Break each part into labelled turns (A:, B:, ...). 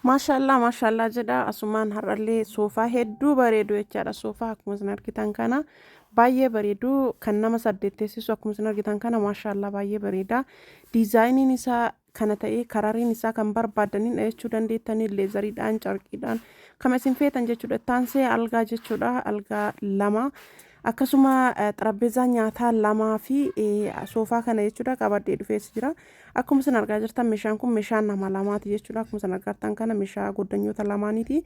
A: Maashaallah jedha asumaan har'allee soofaa hedduu bareedu jechaadha. Soofaa akkuma isin argitan kana baay'ee bareedu kan nama saddeetteessisu akkuma isin argitan kana maashaallah baay'ee bareeda. Diizaayiniin isaa kana ta'ee karariin isaa kan barbaadaniin jechuu dandeettanii leezariidhaan carqiidhaan kan isin feetan jechuudha. Taansee algaa jechuudha. Algaa lama akkasuma xarapheezaa nyaataa lamaa fi soofaa kana jechuudha qabadhee dhufees jira. Akkuma isin argaa jirtan meeshaan kun meeshaa nama lamaati jechuudha. Akkuma isin argitan kana meeshaa goddanyoota lamaaniiti.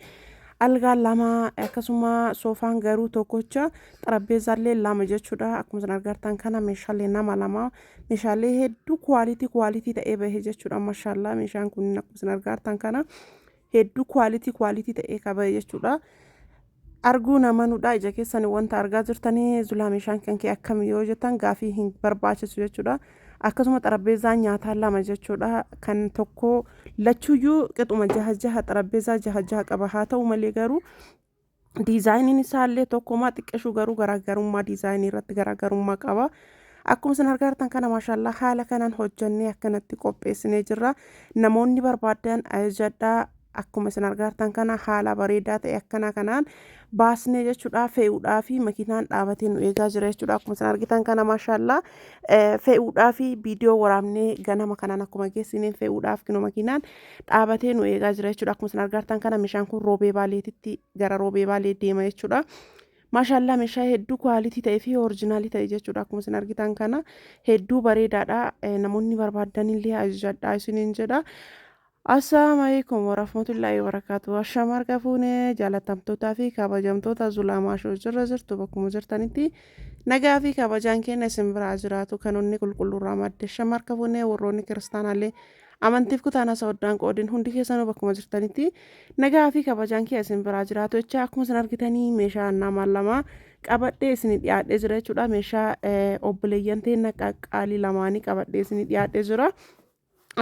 A: Algaa lama akkasuma soofaan garuu tokkocha xarapheezaallee lama jechuudha. Akkuma isin argitan kana meeshaalee nama lama meeshaalee hedduu kwaalitii ta'ee bahe jechuudha. Maashaallah meeshaan kun akkuma isin argitan kana hedduu kwaalitii ta'ee qaba jechuudha. Arguu namanudha ija keessanii wanta argaa jirtanii zulaa meeshaan kan kee akkam yoo jettan gaafii hin barbaachisu jechuudha. Akkasuma xarapheezaa nyaataa lama jechuudha kan tokko lachuuyyuu qixuma jaha xarapheezaa jaha qaba haa ta'u malee garuu diizaayiniin isaallee tokkuma xiqqeeshu garuu garaagarummaa diizaayinii irratti garaagarummaa qaba. Akkuma isin argitan kana maashaallah haala kanaan hojjannee akkanatti qopheessinee jirra. Namoonni barbaadan ajajadhaa. Akkuma isin argitan kana haala bareedaa ta'e akkana kanaan baasnee jechuudha fe'uudhaa fi makiinaan dhaabatee nu eegaa jira jechuudha. Akkuma isin argitan kana maashaallah fe'uudhaa fi viidiyoo waraabnee ganama kanaan akkuma geessineen fe'uudhaaf kinu makiinaan dhaabatee nu eegaa jira jechuudha. Akkuma isin argitan kana meeshaan kun roobee baaleetitti gara roobee baalee deema jechuudha. Maashaallah meeshaa hedduu kwaalitii ta'ee fi orijinaalii ta'e jechuudha. Akkuma isin argitan kana hedduu bareedaadha. Namoonni barbaadanillee ajajadhaa isiniin jedha. Assalamualaikum warahmatullahi wabarakatuh. Ashaamar qabuune jaalatamtootaa fi kabajamtoota Zulaamaa jirra jirtu bakkuma jirtanitti nagaa fi kabajaan keenya isin biraa jiraatu kan onni qulqulluurraa madde shamar qabuune warroonni kiristaanaallee amantiif kutaana sawaddaan qoodin hundi keessanuu bakkuma jirtanitti nagaa fi kabajaan keenya isin biraa jiraatu jecha akkuma isin argitanii meeshaa nama lama qabadhee isin dhiyaadhee jira jechuudha. Meeshaa obboleeyyan ta'e qaqqaalii lamaanii qabadhee isin dhiyaadhee jira.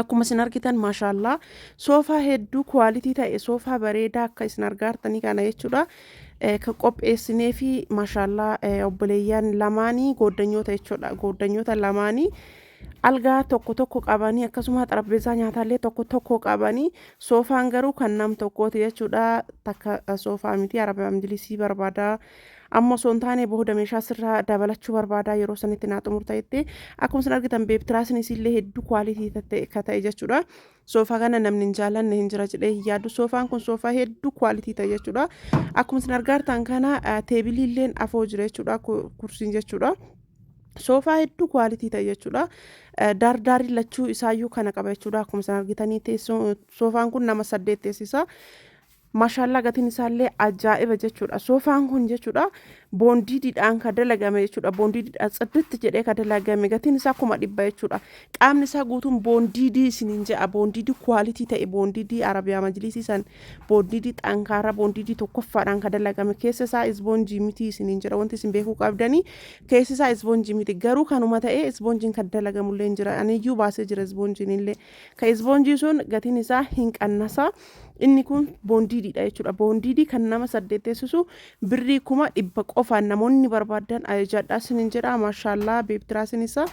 A: Akkuma isin argitan maashaallah soofaa hedduu kwaalitii ta'e soofaa bareedaa akka isin argartanii kana jechuudha. Kan qopheessinee fi maashaallah obboleeyyan lamaanii goddanyoota jechuudha. Goddanyoota lamaanii algaa tokko qabanii akkasuma xarapheezaa nyaataallee tokko qabanii soofaan garuu kan nam tokkooti jechuudha. Takka soofaa miti araba majlisii barbaada. Amma osoo hin taane booda meeshaa sirraa dabalachuu barbaada yeroo sanitti naa xumurtaa'etti akkuma isin argitan beebtiraasni isillee hedduu kwaalitii ta'e jechuudha. Soofaa kana namni hin jaallanne hin jira jedhee hin yaadu. Soofaan kun soofaa hedduu kwaalitii ta'e jechuudha. Akkuma isin argitan kana teebiliilleen afoo jira jechuudha kursiin jechuudha. Soofaa hedduu kwaalitii ta'e jechuudha. Daardaari lachuu isaayyuu kana qaba jechuudha. Akkuma isin argitanii soofaan kun nama 8 teessisa. Maashaallah gatiin isaallee ajaa'iba jechuudha. Soofaan kun jechuudha boondiidhaan kan dalagame jechuudha. Boondiidhaan tsiddit jedhee kan dalagame gatiin isaa 100 jechuudha. Qaamni isaa guutuun boondiidii isiniin jedha. Boondiidii kwaalitii ta'e boondiidii arabiyaa majlisii san boondiidii xankaara boondiidii tokkoffaadhaan kan dalagame keessa isaa isboonjii miti isiniin jedha. Wanti isin beekuu qabdanii keessa isaa isboonjii miti garuu kanuma ta'ee isboonjiin kan dalagamullee hin jira. Aniyyuu baasee jira isboonjiin illee. Kan isboonjii sun gatiin isaa hin qannasa. Inni kun boondiidha jechuudha. Boondiidii kan nama 8 teessisu birrii 100 qofaan namoonni barbaadan ajajadhaa isiniin jedha. Maashaallah beebtiraasin isaa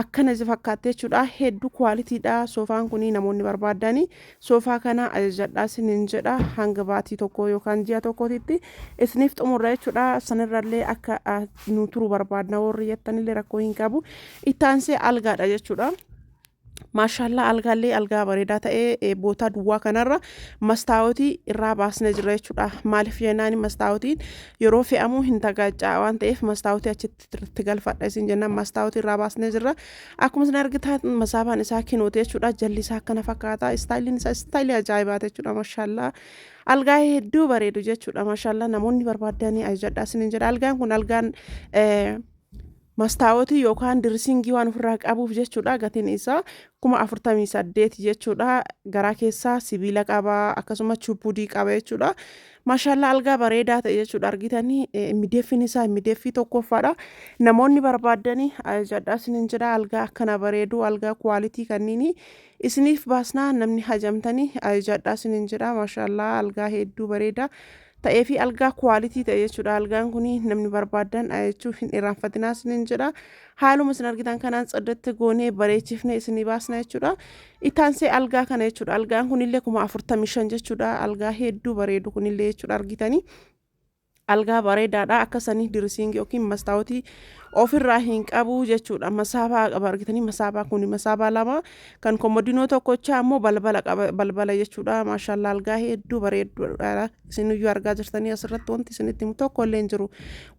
A: akkana fakkaate jechuudha. Hedduu kwaalitiidha. Soofaan kun namoonni barbaadanii soofaa kana ajajadhaa isiniin jedha. Hanga baatii tokko yookaan ji'a tokkootitti isiniif xumurra jechuudha. Sanirrallee akka nu turu barbaadna warri jettanillee rakkoo hin qabu. Ittaansee algaadha jechuudha. Maashaallah algaallee algaa bareedaa ta'ee boota duwwaa kanarra mastaawotii irraa baasnee jira jechuudha. Maaliif jennaan mastaawotiin yeroo fe'amu hin tagaaccaa waan ta'eef mastaawotii achitti galfadha isin jennaan mastaawotii irraa baasnee jira. Akkuma isin argitan masaafaan isaa kinoote jechuudha. Jalli isaa akkana fakkaata. Istaayiliin isaa istaayilii ajaa'ibaati jechuudha. Maashaallah algaa hedduu bareedu jechuudha. Maashaallah namoonni barbaadanii ajajadhaa isiniin jedha. Algaan kun algaan mastaawotii yookaan dirsingii waan ofirraa qabuuf jechuudha. Gatiin isaa 48 jechuudha. Garaa keessaa sibiila qaba akkasuma chubbudii qaba jechuudha. Maashaallah algaa bareedaa ta'e jechuudha. Argitanii mideeffin isaa mideeffii tokkoffaadha. Namoonni barbaadanii ajajadhaa isiniin jedha. Algaa akkana bareedu algaa kwaalitii kanniini isiniif baasnaa namni hajamtanii ajajadhaa isiniin jedha. Maashaallah algaa hedduu bareeda. ta'ee fi algaa quality ta'e jechuudha. Algaan kuni namni barbaadan jechuun hin irraanfatinaa isiniin jedha. Haaluma isin argitan kanaan saddatti goonee bareechifne isinii baasna jechuudha. Itaansee algaa kana jechuudha. Algaan kunillee 45,000 jechuudha. Algaa hedduu bareedu kunillee jechuudha argitanii. Algaa bareedaadha akka sanii dirisiingi yookiin mastaawotii ofirraa hin qabu jechuudha. Masaabaa qaba argitanii. Masaabaa kun masaabaa lama kan komodinoo tokkochaa ammoo balbala qaba balbala jechuudha. Maashaallah algaa hedduu bareeduudha. Isiniyyuu argaa jirtanii asirratti wanti isinitti himu tokko illee hin jiru.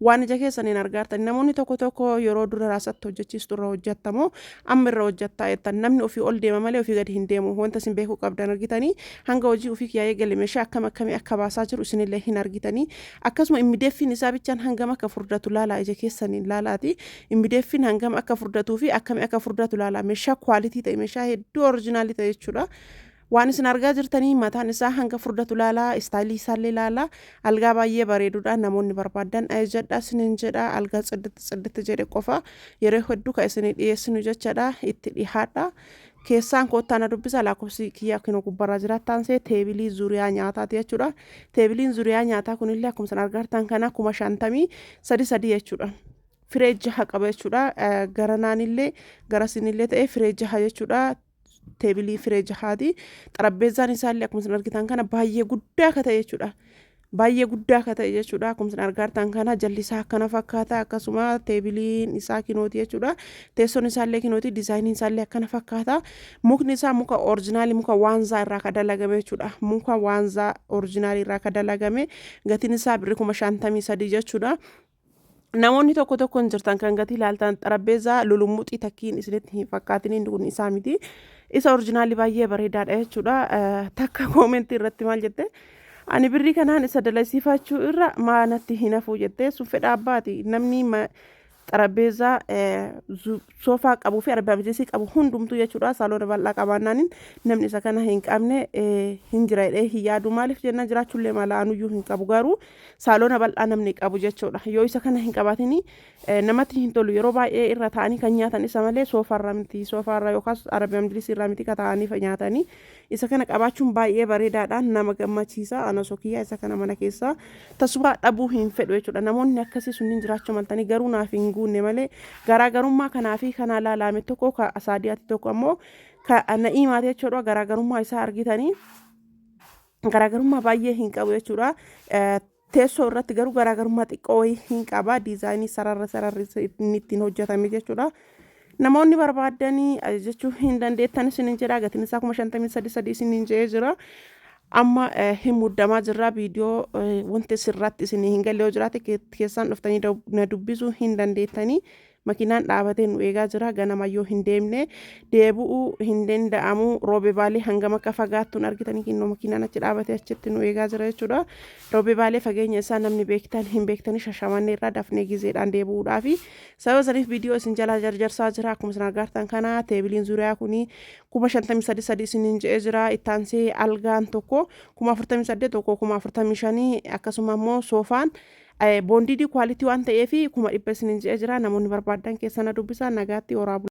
A: Waan ija keessaniin argaartan namoonni tokko yeroo dura raasatti hojjechiistu irra hojjettamoo amma irra hojjettaa jettan namni ofii ol deema malee ofii gadi hin deemu. Wanta isin beekuu qabdan argitanii hanga hojii ofii kiyyaa'ee galee meeshaa akkamii akka baasaa jiru isinillee hin argitanii. Akkasuma immideeffiin isaa bichaan hangam akka furdatu laalaa ija keessaniin laalaati. Immideeffiin hangam akka furdatuu fi akkamii akka furdatu laalaa. Meeshaa quality ta'e meeshaa hedduu originaalii ta'e jechuudha. Waan isin argaa jirtanii mataan isaa hanga furdatu laalaa istaayilii isaallee laalaa. Algaa baay'ee bareeduudha. Namoonni barbaadan jedha isiniin jedha. Algaa tsiddit jedhe qofa yeroo hedduu kan isin dhiyeessinu jechaadha. Itti dhihaadha. Keessaan koottaan dubbisa lakkoofsi kiyyaa kinoo gubbarraa jiraattaansee teebilii zuriyaa nyaataati jechuudha. Teebiliin zuriyaa nyaataa kunillee akkuma isin argartan kana 53 jechuudha. Firee 6 qaba jechuudha. Garanaanillee garasinillee ta'ee firee 6 jechuudha. Teebilii firee 6ti. Xarapheezzaan isaallee akkuma isin argitan kana baay'ee guddaa akka ta'e jechuudha. Baay'ee guddaa akka ta'e jechuudha. Akkuma isin argartan kana jalli isaa akkana fakkaata. Akkasuma teebiliin isaa kinooti jechuudha. Teessoon isaallee kinooti. Dizaayiniin isaallee akkana fakkaata. Mukni isaa muka oriijinaalii muka waanzaa irraa ka dalagame jechuudha. Muka waanzaa oriijinaalii irraa ka dalagame. Gatiin isaa birrii 53 jechuudha. Namoonni tokko hin jirtan kan gatii ilaaltan xarapheezzaa lulumuuxii takkiin isinitti hin fakkaatin kun isaa miti. Isa oriijinaalii baay'ee bareedaadha jechuudha. Takka koomentii irratti maal jette? Ani birrii kanaan isa dalasiifachuu irra maanatti hin hafu jettee sun fedha abbaati. Namni xarapheezzaa soofaa qabuu fi arbaabijeesii qabu hundumtuu jechuudha. Saaloona bal'aa qabaannaanin namni isa kana hin qabne hin jira jedhee hin yaadu. Maaliif jenna jiraachuullee mala anuyyuu hin qabu garuu saaloona bal'aa namni qabu jechuudha. Yoo isa kana hin qabaatini namatti hin tolu. Yeroo baay'ee irra taa'anii kan nyaatan isa malee soofarraa miti. Soofarraa yookaas arbaabijeesii irraa miti ka taa'anii nyaatanii. Isa kana qabaachuun baay'ee bareedaadha. Nama gammachiisa. Ana sokiyyaa isa kana mana keessaa tasubaa dhabuu hin fedhu jechuudha. Namoonni akkasii sunniin jiraachuu maltanii garuu naaf hin guunne malee garaagarummaa kanaa fi kana laalame tokko ka asaadiyaatti tokko ammoo ka na'iimaati jechuudha. Garaagarummaa isaa argitanii garaagarummaa baay'ee hin qabu jechuudha. Teessoo irratti garuu garaagarummaa xiqqoo hin qaba. Diizaayinii sararri inni ittiin hojjetame jechuudha. Namoonni barbaadanii ajajachuu hin dandeettan isiniin jedha. Gatiin isaa 53 isiniin jedhee jira. Amma hin muddamaa jirra viidiyoo wanti sirratti isinii hin galle yoo jiraate keessaan dhuftanii na dubbisuu hin dandeettanii. Makiinaan dhaabatee nu eegaa jira. Ganamayyoo hin deemne deebi'uu hin danda'amu. Roobee baalee hangam akka fagaattuun argitanii kinnoo makiinaan achi dhaabatee achitti nu eegaa jira jechuudha. Roobee baalee fageenya isaa namni beektan hin beektanii shashamannee irraa dafnee gizeedhaan deebi'uudhaafi sababa saniif viidiyoo isin jalaa jarjarsaa jira. Akkuma isin argartan kana teebiliin zuriyaa kuni 53 isiniin jedhee jira. Ittaansee algaan tokko 48 tokko 45 akkasuma immoo soofaan boondii quality waan ta'eef 100 isiniin jedhee jira. Namoonni barbaadan keessana dubbisaa nagaatti waraabuu.